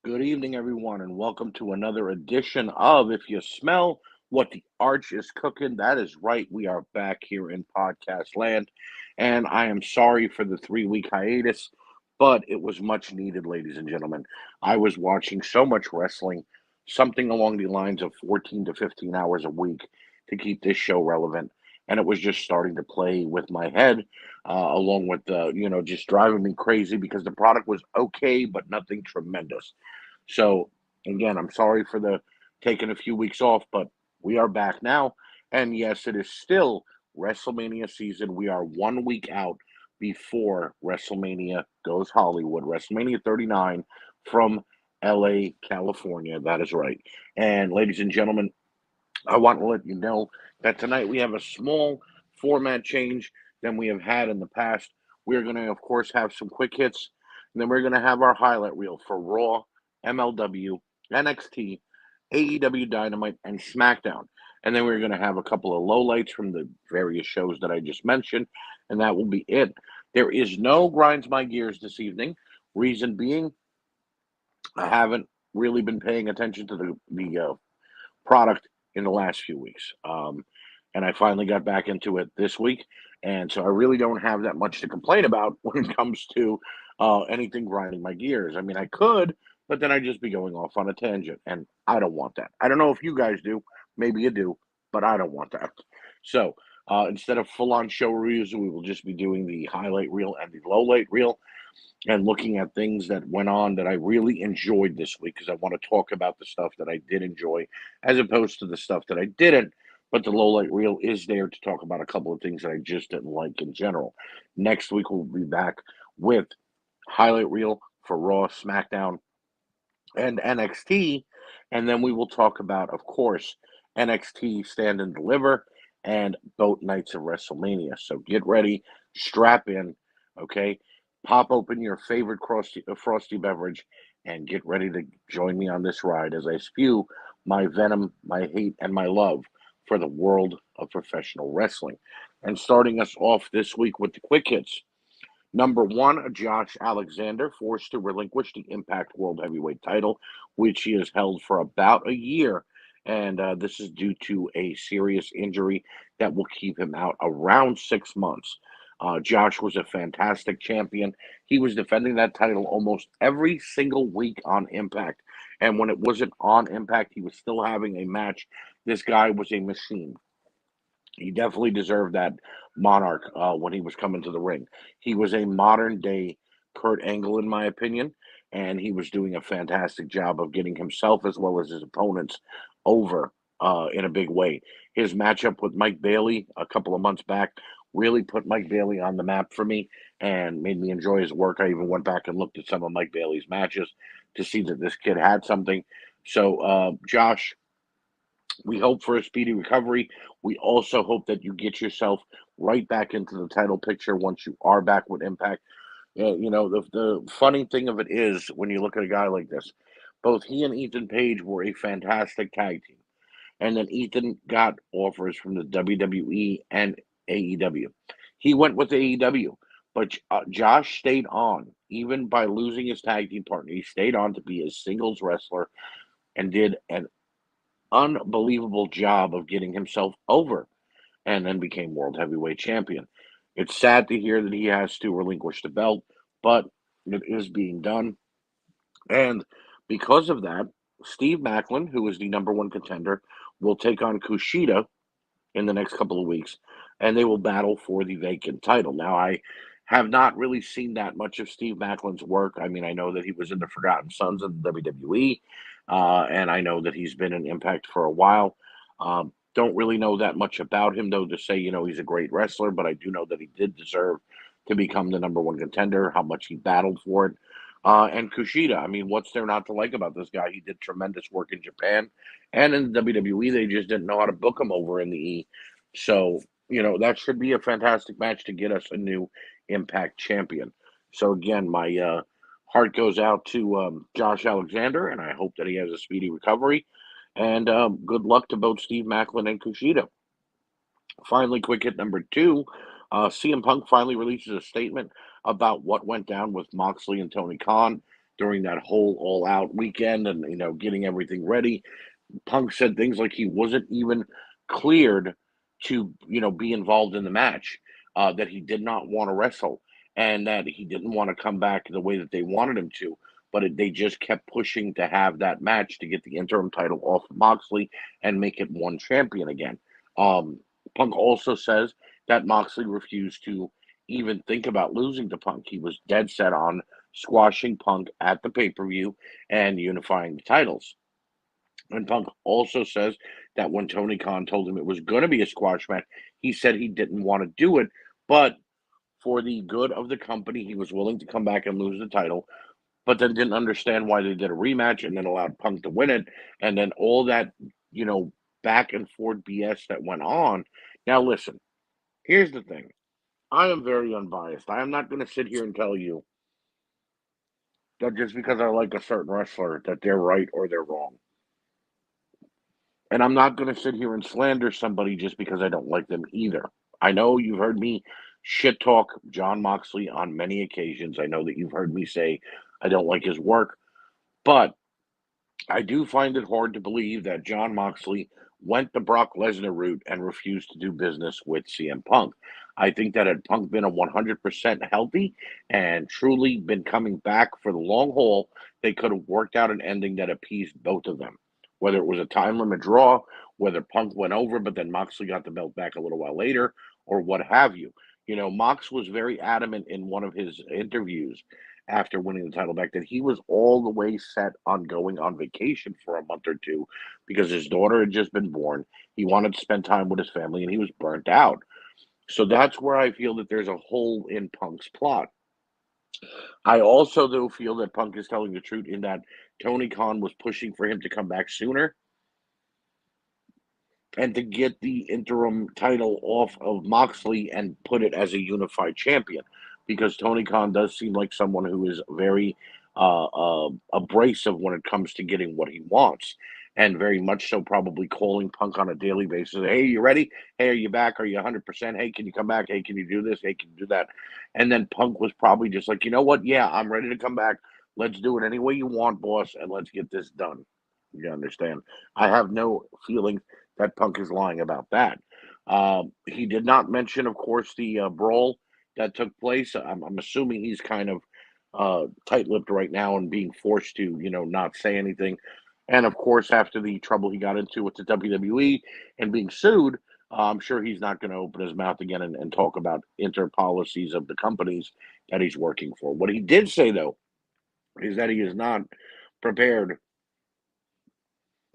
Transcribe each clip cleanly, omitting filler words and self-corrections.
Good evening, everyone, and welcome to another edition of If You Smell What the Arch is Cooking. That is right. We are back here in podcast land, and I am sorry for the 3 week hiatus, but it was much needed, ladies and gentlemen. I was watching so much wrestling, something along the lines of 14 to 15 hours a week to keep this show relevant. And it was just starting to play with my head, along with just driving me crazy because the product was okay, but nothing tremendous. So again, I'm sorry for the taking a few weeks off, but we are back now. And yes, it is still WrestleMania season. We are 1 week out before WrestleMania goes Hollywood. WrestleMania 39 from LA, California. That is right. And ladies and gentlemen, I want to let you know that tonight we have a small format change than we have had in the past. We're going to, of course, have some quick hits, and then we're going to have our highlight reel for Raw, MLW, NXT, AEW Dynamite, and SmackDown. And then we're going to have a couple of lowlights from the various shows that I just mentioned, and that will be it. There is no Grinds My Gears this evening. Reason being, I haven't really been paying attention to the product in the last few weeks. And I finally got back into it this week. And so I really don't have that much to complain about when it comes to anything grinding my gears. I mean, I could, but then I'd just be going off on a tangent. And I don't want that. I don't know if you guys do. Maybe you do, but I don't want that. So instead of full on show reviews, we will just be doing the highlight reel and the low light reel and looking at things that went on that I really enjoyed this week because I want to talk about the stuff that I did enjoy as opposed to the stuff that I didn't. But the low light reel is there to talk about a couple of things that I just didn't like in general. Next week, we'll be back with highlight reel for Raw, SmackDown, and NXT. And then we will talk about, of course, NXT Stand and Deliver and both nights of WrestleMania. So get ready, strap in, okay? Pop open your favorite frosty beverage and get ready to join me on this ride as I spew my venom, my hate, and my love for the world of professional wrestling. And starting us off this week with the quick hits. Number one, Josh Alexander forced to relinquish the Impact World Heavyweight title, which he has held for about a year. And this is due to a serious injury that will keep him out around 6 months. Josh was a fantastic champion. He was defending that title almost every single week on Impact. And when it wasn't on Impact, he was still having a match. This guy was a machine. He definitely deserved that monarch when he was coming to the ring. He was a modern day Kurt Angle, in my opinion, and he was doing a fantastic job of getting himself as well as his opponents over in a big way. His matchup with Mike Bailey a couple of months back really put Mike Bailey on the map for me and made me enjoy his work. I even went back and looked at some of Mike Bailey's matches to see that this kid had something. So, Josh, we hope for a speedy recovery. We also hope that you get yourself right back into the title picture once you are back with Impact. The funny thing of it is when you look at a guy like this, both he and Ethan Page were a fantastic tag team. And then Ethan got offers from the WWE and AEW. He went with AEW, but Josh stayed on, even by losing his tag team partner. He stayed on to be a singles wrestler and did an unbelievable job of getting himself over and then became world heavyweight champion. It's sad to hear that he has to relinquish the belt, but it is being done. And because of that, Steve Macklin, who is the number one contender, will take on Kushida in the next couple of weeks, and they will battle for the vacant title. Now, I have not really seen that much of Steve Macklin's work. I mean, I know that he was in the Forgotten Sons of the WWE, and I know that he's been in Impact for a while. Don't really know that much about him, though, to say, he's a great wrestler, but I do know that he did deserve to become the number one contender, how much he battled for it. And Kushida, I mean, what's there not to like about this guy? He did tremendous work in Japan and in the WWE. They just didn't know how to book him over in the E. So, that should be a fantastic match to get us a new Impact champion. So, again, my heart goes out to Josh Alexander, and I hope that he has a speedy recovery. And good luck to both Steve Macklin and Kushida. Finally, quick hit number two. CM Punk finally releases a statement about what went down with Moxley and Tony Khan during that whole All Out weekend and, getting everything ready. Punk said things like he wasn't even cleared to, be involved in the match, that he did not want to wrestle, and that he didn't want to come back the way that they wanted him to. But they just kept pushing to have that match to get the interim title off of Moxley and make it one champion again. Um, Punk also says that Moxley refused to even think about losing to Punk. He was dead set on squashing Punk at the pay per view and unifying the titles. And Punk also says that when Tony Khan told him it was going to be a squash match, he said he didn't want to do it, but for the good of the company, he was willing to come back and lose the title, but then didn't understand why they did a rematch and then allowed Punk to win it. And then all that, you know, back and forth BS that went on. Now, listen, here's the thing. I am very unbiased. I am not going to sit here and tell you that just because I like a certain wrestler that they're right or they're wrong. And I'm not going to sit here and slander somebody just because I don't like them either. I know you've heard me shit talk John Moxley on many occasions. I know that you've heard me say I don't like his work, but I do find it hard to believe that John Moxley went the Brock Lesnar route and refused to do business with CM Punk. I think that had Punk been a 100% healthy and truly been coming back for the long haul, they could have worked out an ending that appeased both of them. Whether it was a time limit draw, whether Punk went over, but then Moxley got the belt back a little while later, or what have you. Mox was very adamant in one of his interviews after winning the title back that he was all the way set on going on vacation for a month or two because his daughter had just been born. He wanted to spend time with his family and he was burnt out. So that's where I feel that there's a hole in Punk's plot. I also, though, feel that Punk is telling the truth in that Tony Khan was pushing for him to come back sooner and to get the interim title off of Moxley and put it as a unified champion, because Tony Khan does seem like someone who is very abrasive when it comes to getting what he wants, and very much so probably calling Punk on a daily basis. Hey, you ready? Hey, are you back? Are you 100%? Hey, can you come back? Hey, can you do this? Hey, can you do that? And then Punk was probably just like, you know what? Yeah, I'm ready to come back. Let's do it any way you want, boss, and let's get this done. You understand? I have no feeling that Punk is lying about that. He did not mention, of course, the brawl that took place. I'm assuming he's kind of tight-lipped right now and being forced to, not say anything. And of course, after the trouble he got into with the WWE and being sued, I'm sure he's not going to open his mouth again and talk about inter policies of the companies that he's working for. What he did say, though, is that he is not prepared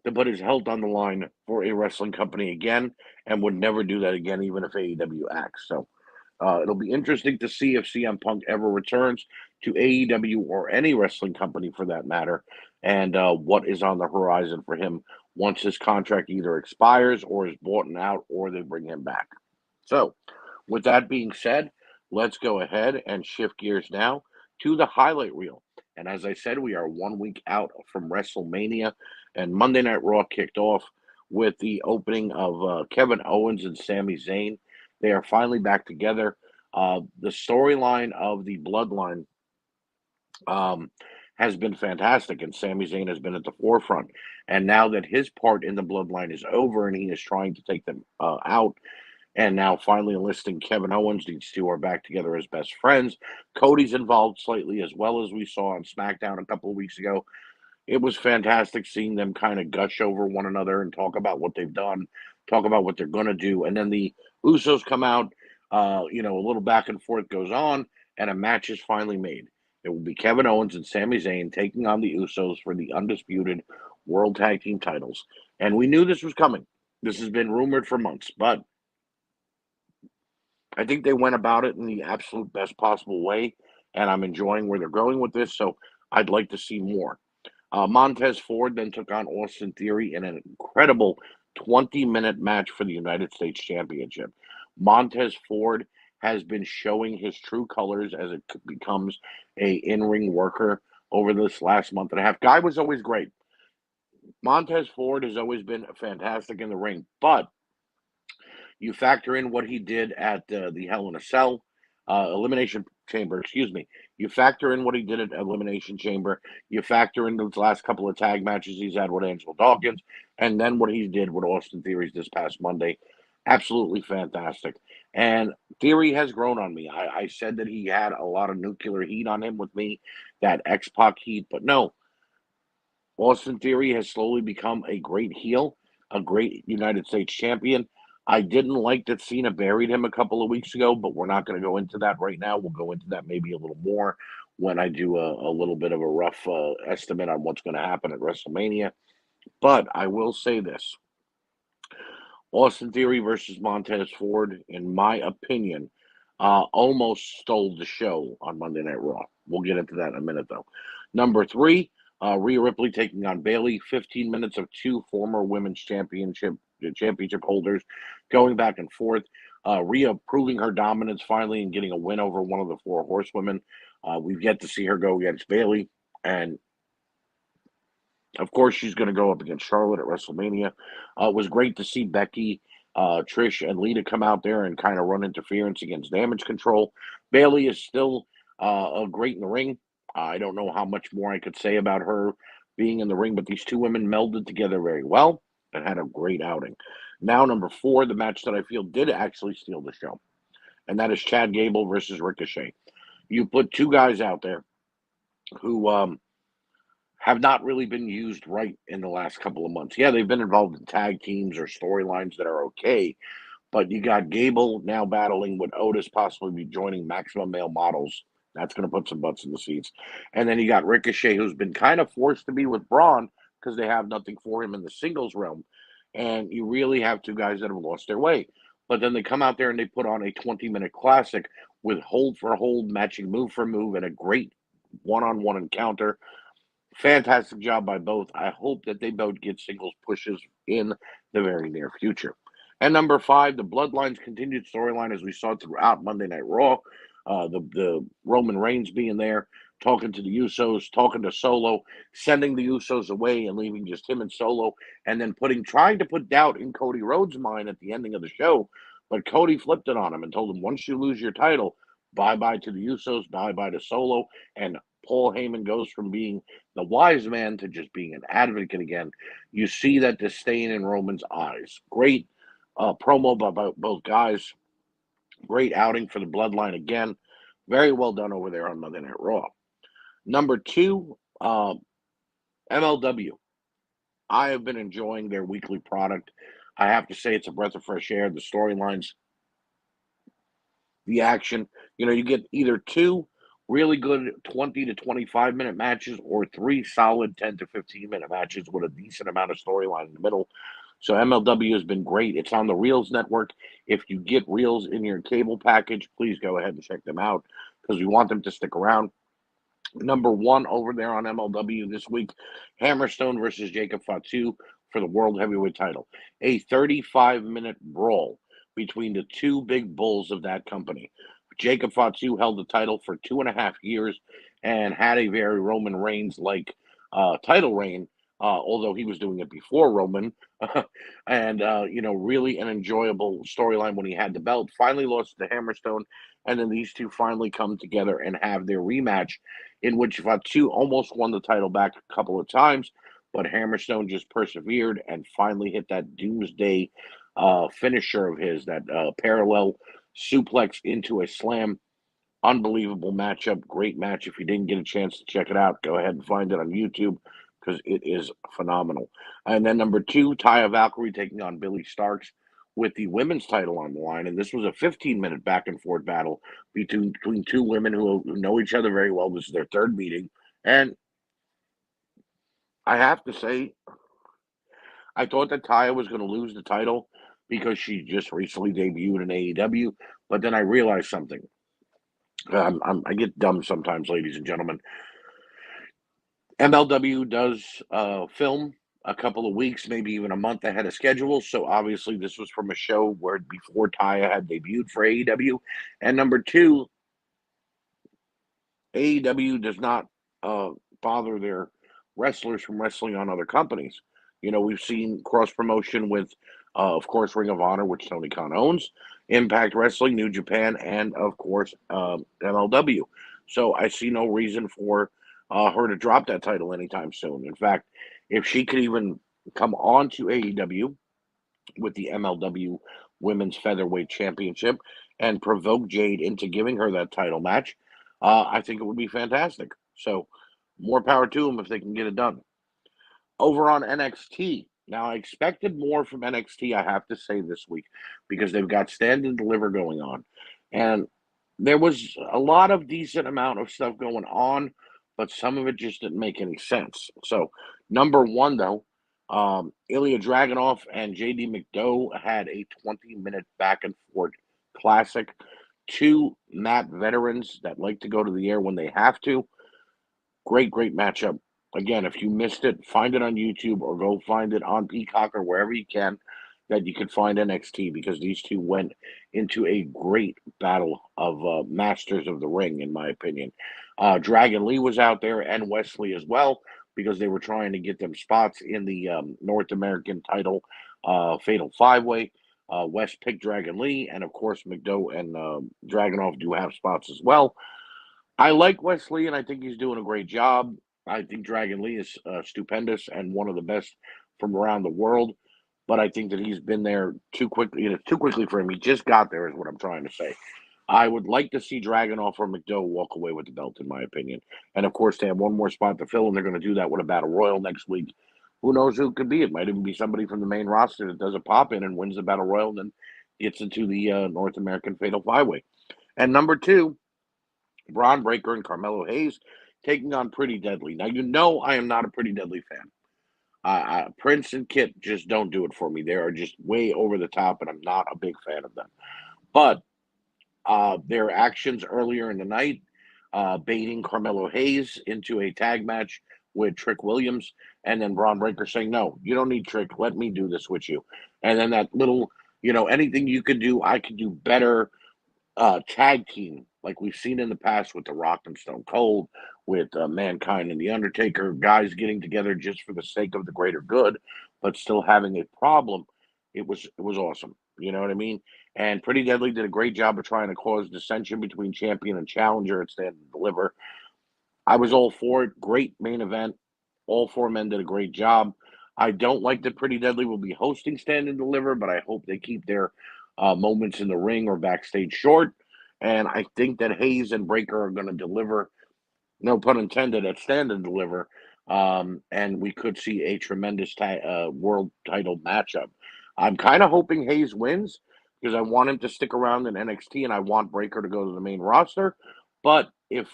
to put his health on the line for a wrestling company again and would never do that again, even if AEW acts. So it'll be interesting to see if CM Punk ever returns to AEW or any wrestling company for that matter, and what is on the horizon for him once his contract either expires or is bought out or they bring him back. So, with that being said, let's go ahead and shift gears now to the highlight reel. And as I said, we are 1 week out from WrestleMania, and Monday Night Raw kicked off with the opening of Kevin Owens and Sami Zayn. They are finally back together. The storyline of the Bloodline um, has been fantastic, and Sami Zayn has been at the forefront. And now that his part in the Bloodline is over and he is trying to take them out, and now finally enlisting Kevin Owens, these two are back together as best friends. Cody's involved slightly as well, as we saw on SmackDown a couple of weeks ago. It was fantastic seeing them kind of gush over one another and talk about what they've done, talk about what they're going to do. And then the Usos come out, a little back and forth goes on, and a match is finally made. It will be Kevin Owens and Sami Zayn taking on the Usos for the undisputed World Tag Team titles. And we knew this was coming. This has been rumored for months, but I think they went about it in the absolute best possible way, and I'm enjoying where they're going with this, so I'd like to see more. Montez Ford then took on Austin Theory in an incredible 20-minute match for the United States Championship. Montez Ford has been showing his true colors as it becomes a in-ring worker over this last month and a half. Guy was always great. Montez Ford has always been fantastic in the ring, but you factor in what he did at the Hell in a Cell Elimination Chamber, excuse me. You factor in what he did at Elimination Chamber. You factor in those last couple of tag matches he's had with Angelo Dawkins, and then what he did with Austin Theory this past Monday. Absolutely fantastic. And Theory has grown on me. I said that he had a lot of nuclear heat on him with me, that X-Pac heat, but no, Austin Theory has slowly become a great heel, a great United States champion. I didn't like that Cena buried him a couple of weeks ago, but we're not going to go into that right now. We'll go into that maybe a little more when I do a little bit of a rough estimate on what's going to happen at WrestleMania. But I will say this: Austin Theory versus Montez Ford, in my opinion, almost stole the show on Monday Night Raw. We'll get into that in a minute, though. Number three, Rhea Ripley taking on Bayley. 15 minutes of two former women's championship holders going back and forth. Rhea proving her dominance finally and getting a win over one of the four horsewomen. We've yet to see her go against Bayley, and of course, she's going to go up against Charlotte at WrestleMania. It was great to see Becky, Trish, and Lita come out there and kind of run interference against Damage Control. Bayley is still great in the ring. I don't know how much more I could say about her being in the ring, but these two women melded together very well and had a great outing. Now, number four, the match that I feel did actually steal the show, and that is Chad Gable versus Ricochet. You put two guys out there who have not really been used right in the last couple of months. Yeah, they've been involved in tag teams or storylines that are okay, but you got Gable now battling with Otis, possibly be joining Maximum Male Models. That's going to put some butts in the seats. And then you got Ricochet, who's been kind of forced to be with Braun because they have nothing for him in the singles realm. And you really have two guys that have lost their way. But then they come out there and they put on a 20-minute classic with hold for hold, matching move for move, and a great one-on-one encounter. Fantastic job by both. I hope that they both get singles pushes in the very near future. And number five, the Bloodlines continued storyline as we saw throughout Monday Night Raw. The Roman Reigns being there, talking to the Usos, talking to Solo, sending the Usos away and leaving just him and Solo, and then trying to put doubt in Cody Rhodes' mind at the ending of the show. But Cody flipped it on him and told him, once you lose your title, bye-bye to the Usos, bye-bye to Solo, and Paul Heyman goes from being the wise man to just being an advocate again. You see that disdain in Roman's eyes. Great promo by both guys. Great outing for the Bloodline again. Very well done over there on Monday Night Raw. Number two, MLW. I have been enjoying their weekly product. I have to say it's a breath of fresh air. The storylines, the action. You get either two really good 20 to 25-minute matches or three solid 10 to 15-minute matches with a decent amount of storyline in the middle. So MLW has been great. It's on the Reels network. If you get Reels in your cable package, please go ahead and check them out because we want them to stick around. Number one over there on MLW this week, Hammerstone versus Jacob Fatu for the World Heavyweight title. A 35-minute brawl between the two big bulls of that company. Jacob Fatu held the title for 2.5 years and had a very Roman Reigns-like title reign, although he was doing it before Roman. And, really an enjoyable storyline when he had the belt. Finally lost to Hammerstone, and then these two finally come together and have their rematch, in which Fatu almost won the title back a couple of times, but Hammerstone just persevered and finally hit that doomsday finisher of his, that parallel suplex into a slam. Unbelievable matchup. Great match. If you didn't get a chance to check it out, go ahead and find it on YouTube because it is phenomenal. And then number two, Taya Valkyrie taking on Billy Starks with the women's title on the line. And this was a 15-minute back and forth battle between two women who know each other very well. This is their third meeting. And I have to say, I thought that Taya was going to lose the title because she just recently debuted in AEW. But then I realized something. I get dumb sometimes, ladies and gentlemen. MLW does film a couple of weeks, maybe even a month ahead of schedule. So obviously this was from a show where before Taya had debuted for AEW. And number two, AEW does not bother their wrestlers from wrestling on other companies. We've seen cross promotion with, of course, Ring of Honor, which Tony Khan owns. Impact Wrestling, New Japan, and of course MLW. So I see no reason for her to drop that title anytime soon. In fact, if she could even come on to AEW with the MLW Women's Featherweight Championship and provoke Jade into giving her that title match, I think it would be fantastic. So more power to them if they can get it done. Over on NXT. Now, I expected more from NXT, I have to say, this week because they've got Stand and Deliver going on. And there was a lot of decent amount of stuff going on, but some of it just didn't make any sense. So, number one, though, Ilya Dragunov and JD McDowell had a 20-minute back and forth classic. Two mat veterans that like to go to the air when they have to. Great, great matchup. Again, if you missed it, find it on YouTube or go find it on Peacock or wherever you can that you could find NXT because these two went into a great battle of masters of the ring, in my opinion. Dragon Lee was out there and Wesley as well because they were trying to get them spots in the North American title Fatal Five Way. West picked Dragon Lee, and of course, McDowell and Dragunov do have spots as well. I like Wesley, and I think he's doing a great job. I think Dragon Lee is stupendous and one of the best from around the world. But I think that he's been there too quickly. Too quickly for him. He just got there, is what I'm trying to say. I would like to see Dragunov or McDowell walk away with the belt, in my opinion. And of course, they have one more spot to fill, and they're going to do that with a battle royal next week. Who knows who it could be? It might even be somebody from the main roster that does a pop in and wins the battle royal, and then gets into the North American Fatal Five Way. And number two, Braun Breaker and Carmelo Hayes taking on Pretty Deadly. Now, you know I am not a Pretty Deadly fan. Prince and Kit just don't do it for me. They are just way over the top, and I'm not a big fan of them. But their actions earlier in the night, baiting Carmelo Hayes into a tag match with Trick Williams, and then Braun Breaker saying, "No, you don't need Trick. Let me do this with you." And then that little, anything you could do, I could do better tag team like we've seen in the past with The Rock and Stone Cold, with Mankind and The Undertaker, guys getting together just for the sake of the greater good, but still having a problem. It was awesome. You know what I mean? And Pretty Deadly did a great job of trying to cause dissension between champion and challenger and Stand and Deliver. I was all for it. Great main event. All four men did a great job. I don't like that Pretty Deadly will be hosting Stand and Deliver, but I hope they keep their moments in the ring or backstage short. And I think that Hayes and Breaker are going to deliver, no pun intended, at Stand and Deliver. And we could see a tremendous world title matchup. I'm kind of hoping Hayes wins because I want him to stick around in NXT and I want Breaker to go to the main roster. But if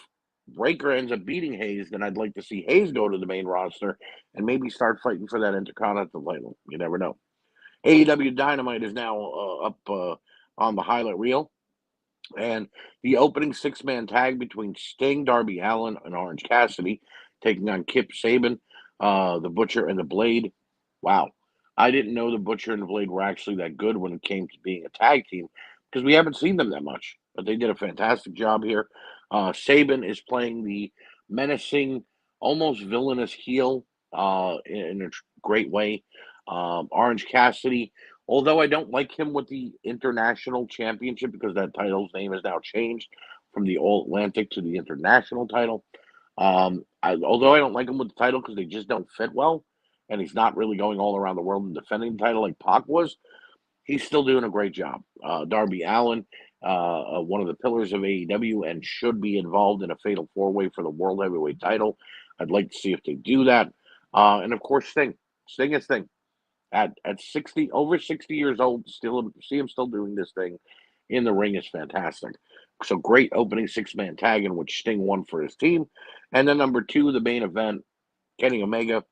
Breaker ends up beating Hayes, then I'd like to see Hayes go to the main roster and maybe start fighting for that Intercontinental title. You never know. AEW Dynamite is now up on the highlight reel. And the opening six-man tag between Sting, Darby Allin, and Orange Cassidy taking on Kip Sabian, the Butcher, and the Blade. Wow. I didn't know the Butcher and the Blade were actually that good when it came to being a tag team because we haven't seen them that much. But they did a fantastic job here. Saban is playing the menacing, almost villainous heel in a great way. Orange Cassidy, although I don't like him with the International Championship because that title's name has now changed from the All Atlantic to the International title. Although I don't like him with the title because they just don't fit well, and he's not really going all around the world and defending the title like Pac was, he's still doing a great job. Darby Allin, one of the pillars of AEW, and should be involved in a fatal four-way for the World Heavyweight title. I'd like to see if they do that. And of course, Sting. Sting is Sting. At 60, over 60 years old, still see him still doing this thing in the ring is fantastic. So great opening six-man tag in which Sting won for his team. And then number two, the main event, Kenny Omega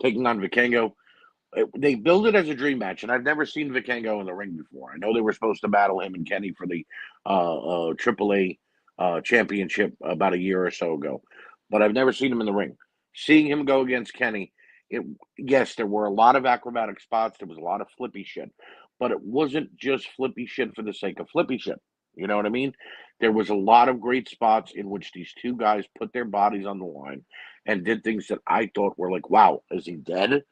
taking on Vikingo. They build it as a dream match, and I've never seen Vikingo in the ring before. I know they were supposed to battle him and Kenny for the AAA championship about a year or so ago, but I've never seen him in the ring. Seeing him go against Kenny, yes, there were a lot of acrobatic spots. There was a lot of flippy shit, but it wasn't just flippy shit for the sake of flippy shit. You know what I mean? There was a lot of great spots in which these two guys put their bodies on the line and did things that I thought were like, wow, is he dead?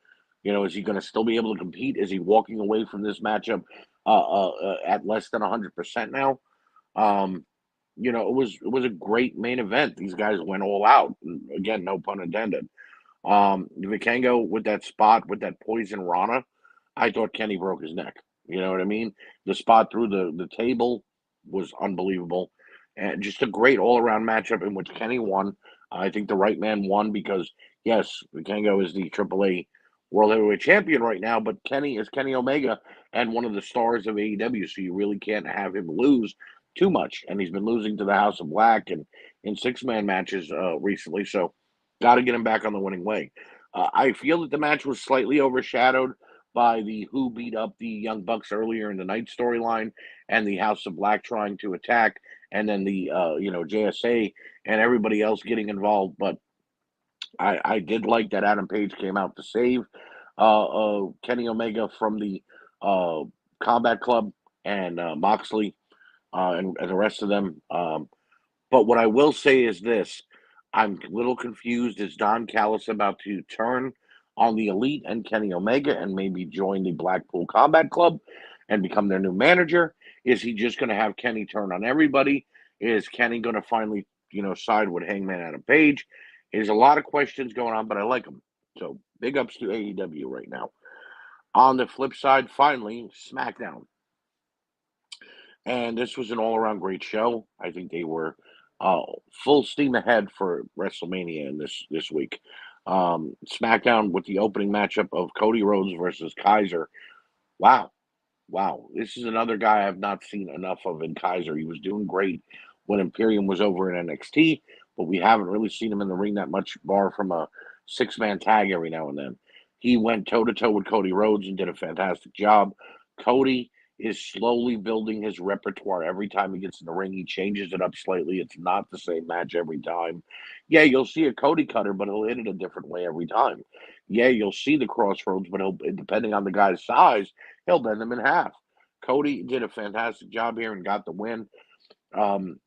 Is he going to still be able to compete? Is he walking away from this matchup at less than 100% now. Um, it was a great main event. These guys went all out. Again, no pun intended. Vikingo with that spot with that poison Rana, I thought Kenny broke his neck. You know what I mean? The spot through the table was unbelievable, and just a great all around matchup in which Kenny won. I think the right man won because yes, Vikingo is the AAA World Heavyweight Champion right now, but Kenny is Kenny Omega and one of the stars of AEW, so you really can't have him lose too much. And he's been losing to the House of Black and in six-man matches recently, so got to get him back on the winning way. I feel that the match was slightly overshadowed by the Who beat up the Young Bucks earlier in the night storyline and the House of Black trying to attack, and then the JSA and everybody else getting involved. But I did like that Adam Page came out to save Kenny Omega from the uh, Combat Club and Moxley and the rest of them. But what I will say is this: I'm a little confused. Is Don Callis about to turn on the Elite and Kenny Omega and maybe join the Blackpool Combat Club and become their new manager? Is he just going to have Kenny turn on everybody? Is Kenny going to finally, side with Hangman Adam Page? There's a lot of questions going on, but I like them. So big ups to AEW right now. On the flip side, finally, SmackDown. And this was an all around great show. I think they were uh, full steam ahead for WrestleMania in this week. SmackDown with the opening matchup of Cody Rhodes versus Kaiser. Wow, wow, this is another guy I've not seen enough of in Kaiser. He was doing great when Imperium was over in NXT, but we haven't really seen him in the ring that much, bar from a six-man tag every now and then. He went toe to toe with Cody Rhodes and did a fantastic job. Cody is slowly building his repertoire. Every time he gets in the ring, he changes it up slightly. It's not the same match every time. Yeah, you'll see a Cody cutter, but he'll hit it a different way every time. Yeah, you'll see the crossroads, but he'll, depending on the guy's size, he'll bend them in half. Cody did a fantastic job here and got the win. Um,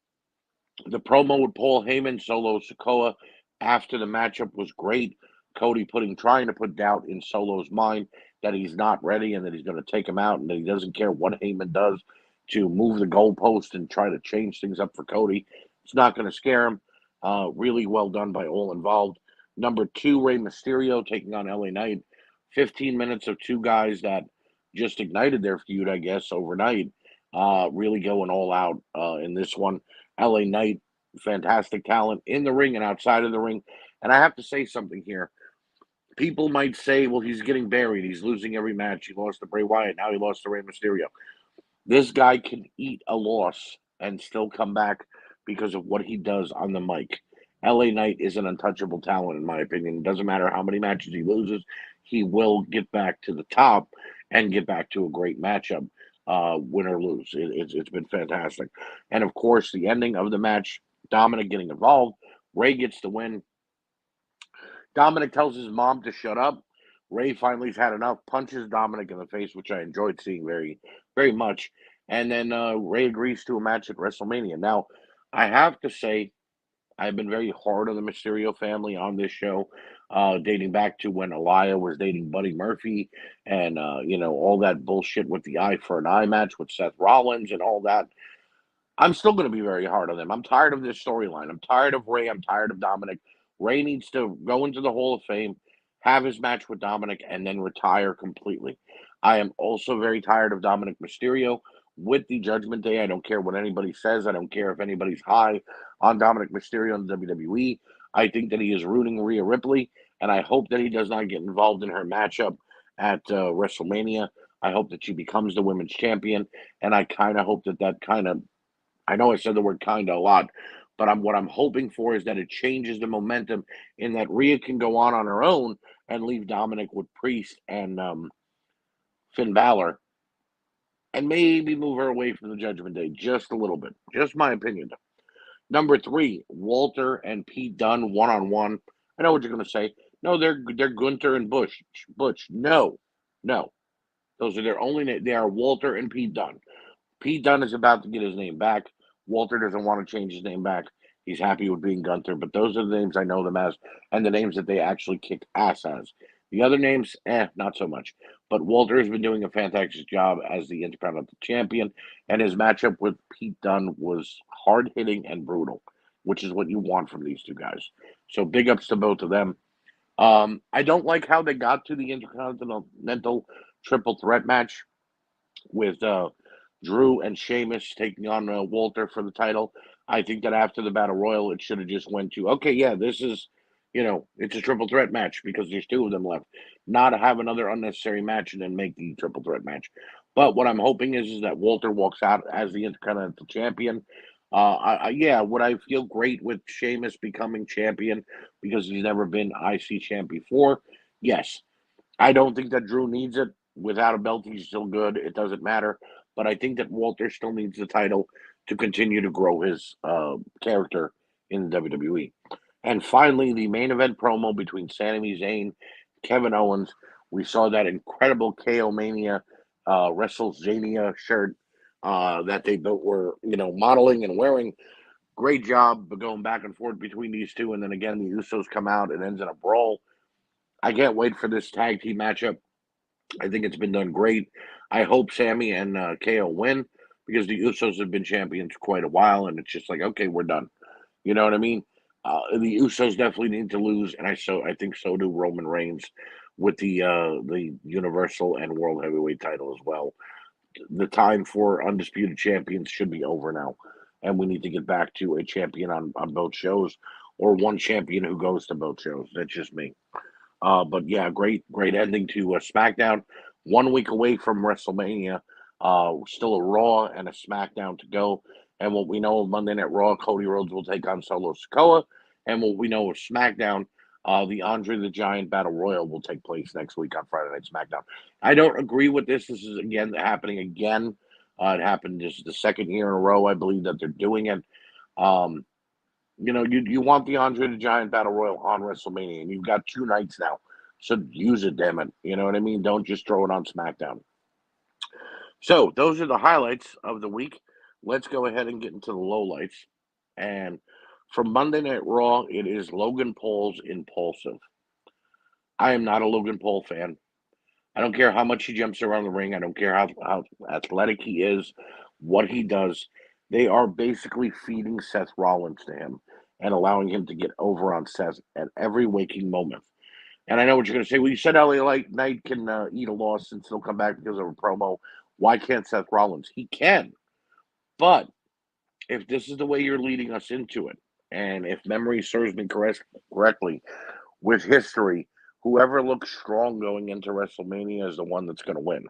the promo with Paul Heyman, Solo Sikoa after the matchup was great. Cody trying to put doubt in Solo's mind that he's not ready and that he's going to take him out and that he doesn't care what Heyman does to move the goalpost and try to change things up for Cody. It's not going to scare him. Really well done by all involved. Number two, Rey Mysterio taking on LA Knight. 15 minutes of two guys that just ignited their feud, I guess, overnight. Really going all out in this one. LA Knight, fantastic talent in the ring and outside of the ring. And I have to say something here. People might say, well, he's getting buried. He's losing every match. He lost to Bray Wyatt. Now he lost to Rey Mysterio. This guy can eat a loss and still come back because of what he does on the mic. LA Knight is an untouchable talent, in my opinion. It doesn't matter how many matches he loses, he will get back to the top and get back to a great matchup, win or lose. It's been fantastic. And of course, the ending of the match, Dominic getting involved, Ray gets the win. Dominic tells his mom to shut up. Ray finally's had enough, punches Dominic in the face, which I enjoyed seeing very, very much. And then Ray agrees to a match at WrestleMania. Now, I have to say, I've been very hard on the Mysterio family on this show, dating back to when Elia was dating Buddy Murphy and, all that bullshit with the eye for an eye match with Seth Rollins and all that. I'm still going to be very hard on them. I'm tired of this storyline. I'm tired of Ray. I'm tired of Dominic. Ray needs to go into the Hall of Fame, have his match with Dominic, and then retire completely. I am also very tired of Dominic Mysterio with the Judgment Day. I don't care what anybody says. I don't care if anybody's high on Dominic Mysterio in the WWE. I think that he is ruining Rhea Ripley, and I hope that he does not get involved in her matchup at WrestleMania. I hope that she becomes the women's champion, and I kind of hope that I know I said the word kind of a lot, but what I'm hoping for is that it changes the momentum in that Rhea can go on her own and leave Dominic with Priest and Finn Balor and maybe move her away from the Judgment Day just a little bit. Just my opinion. Number three, Walter and Pete Dunne one on one. I know what you're going to say. No, they're Gunther and Butch. No, no. Those are their only names. They are Walter and Pete Dunne. Pete Dunne is about to get his name back. Walter doesn't want to change his name back. He's happy with being Gunther, but those are the names I know them as, and the names that they actually kick ass as. The other names, not so much. But Walter has been doing a fantastic job as the Intercontinental Champion, and his matchup with Pete Dunne was hard hitting and brutal, which is what you want from these two guys. So big ups to both of them. I don't like how they got to the Intercontinental Triple Threat match with Drew and Sheamus taking on Walter for the title. I think that after the Battle Royal, it should have just went to, okay, yeah, this is, it's a triple threat match because there's two of them left. Not have another unnecessary match and then make the triple threat match. But what I'm hoping is that Walter walks out as the Intercontinental Champion. Would I feel great with Sheamus becoming champion because he's never been IC champ before? Yes. I don't think that Drew needs it. Without a belt, he's still good. It doesn't matter. But I think that Walter still needs the title to continue to grow his character in the WWE. And finally, the main event promo between Sami Zayn, Kevin Owens. We saw that incredible KO Mania WrestleZania shirt that they both were, modeling and wearing. Great job going back and forth between these two. And then again, the Usos come out. It ends in a brawl. I can't wait for this tag team matchup. I think it's been done great. I hope Sammy and KO win because the Usos have been champions quite a while, and it's just like, okay, we're done. You know what I mean? The Usos definitely need to lose, and I think so do Roman Reigns with the Universal and World Heavyweight title as well. The time for undisputed champions should be over now, and we need to get back to a champion on both shows, or one champion who goes to both shows. That's just me. But yeah, great ending to SmackDown. 1 week away from WrestleMania. Still a Raw and a SmackDown to go. And what we know of Monday Night Raw, Cody Rhodes will take on Solo Sikoa. And what we know of SmackDown, the Andre the Giant Battle Royal will take place next week on Friday Night SmackDown. I don't agree with this. This is again happening again. It happened this is the second year in a row, I believe, that they're doing it. Um, you want the Andre the Giant Battle Royal on WrestleMania, and you've got 2 nights now. So use it, damn it. You know what I mean? Don't just throw it on SmackDown. So those are the highlights of the week. Let's go ahead and get into the lowlights. And from Monday Night Raw, it is Logan Paul's Impulsive. I am not a Logan Paul fan. I don't care how much he jumps around the ring. I don't care how athletic he is, what he does. They are basically feeding Seth Rollins to him and allowing him to get over on Seth at every waking moment. And I know what you're going to say. Well, you said LA Knight can eat a loss and still come back because of a promo. Why can't Seth Rollins? He can. But if this is the way you're leading us into it, and if memory serves me correctly, with history, whoever looks strong going into WrestleMania is the one that's going to win.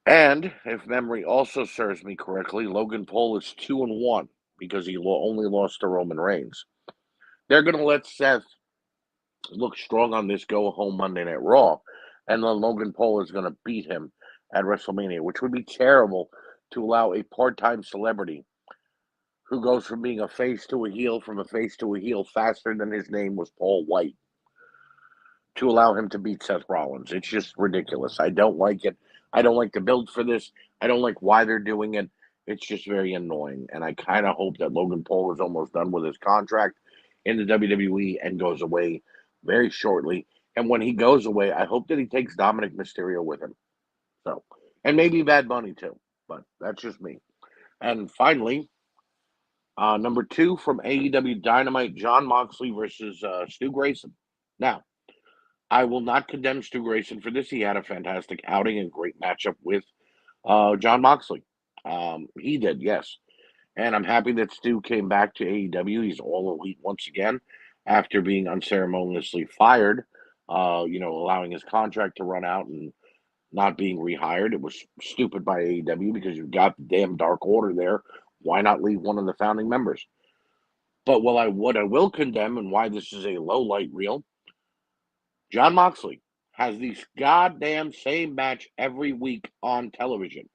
And if memory also serves me correctly, Logan Paul is 2-1 because he only lost to Roman Reigns. They're going to let Seth look strong on this go home Monday Night Raw, and then Logan Paul is going to beat him at WrestleMania, which would be terrible to allow a part-time celebrity who goes from being a face to a heel, from a face to a heel faster than his name was Paul White, to allow him to beat Seth Rollins. It's just ridiculous. I don't like it. I don't like the build for this. I don't like why they're doing it. It's just very annoying. And I kind of hope that Logan Paul is almost done with his contract in the WWE and goes away very shortly. And when he goes away, I hope that he takes Dominic Mysterio with him. So, and maybe Bad Bunny too. But that's just me. And finally, number 2 from AEW Dynamite, Jon Moxley versus Stu Grayson. Now, I will not condemn Stu Grayson for this. He had a fantastic outing and great matchup with Jon Moxley. He did, yes. And I'm happy that Stu came back to AEW. He's all elite once again after being unceremoniously fired, allowing his contract to run out and not being rehired. It was stupid by AEW because you've got the damn Dark Order there. Why not leave one of the founding members? But what I will condemn and why this is a low light reel, Jon Moxley has these goddamn same match every week on television.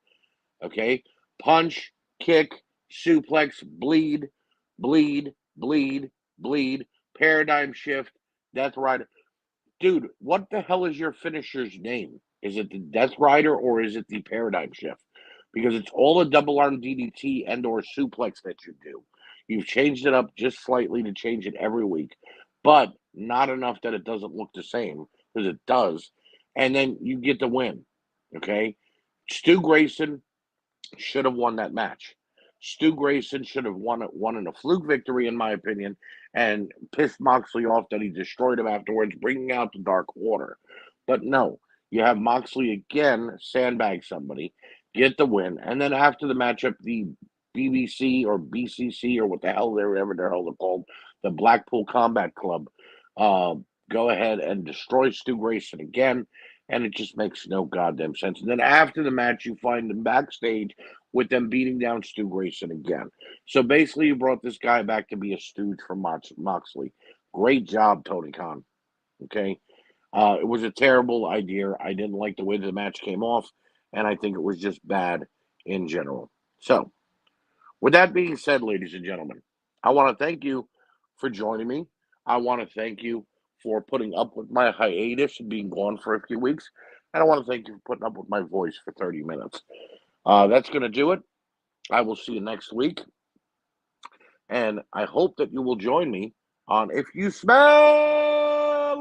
Okay? Punch, kick, suplex, bleed, bleed, bleed, bleed, paradigm shift, Death Rider. Dude, what the hell is your finisher's name? Is it the Death Rider or is it the paradigm shift? Because it's all a double arm DDT and or suplex that you do. You've changed it up just slightly to change it every week, but not enough that it doesn't look the same, because it does. and then you get the win. Okay, Stu Grayson should have won that match. Stu Grayson should have won in a fluke victory, in my opinion, and pissed Moxley off that he destroyed him afterwards, bringing out the Dark Order. But no, you have Moxley again sandbag somebody, get the win, and then after the matchup, the BBC or BCC or what the hell they're called, the Blackpool Combat Club, uh, go ahead and destroy Stu Grayson again, and it just makes no goddamn sense. And then after the match, you find him backstage with them beating down Stu Grayson again. So basically, you brought this guy back to be a stooge for Moxley. Great job, Tony Khan. Okay. It was a terrible idea. I didn't like the way the match came off, and I think it was just bad in general. So, with that being said, ladies and gentlemen, I want to thank you for joining me. I want to thank you for putting up with my hiatus and being gone for a few weeks. And I want to thank you for putting up with my voice for 30 minutes. That's going to do it. I will see you next week. And I hope that you will join me on If You Smell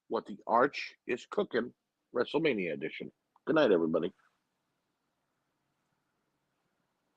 What the Arch is Cooking, WrestleMania edition. Good night, everybody.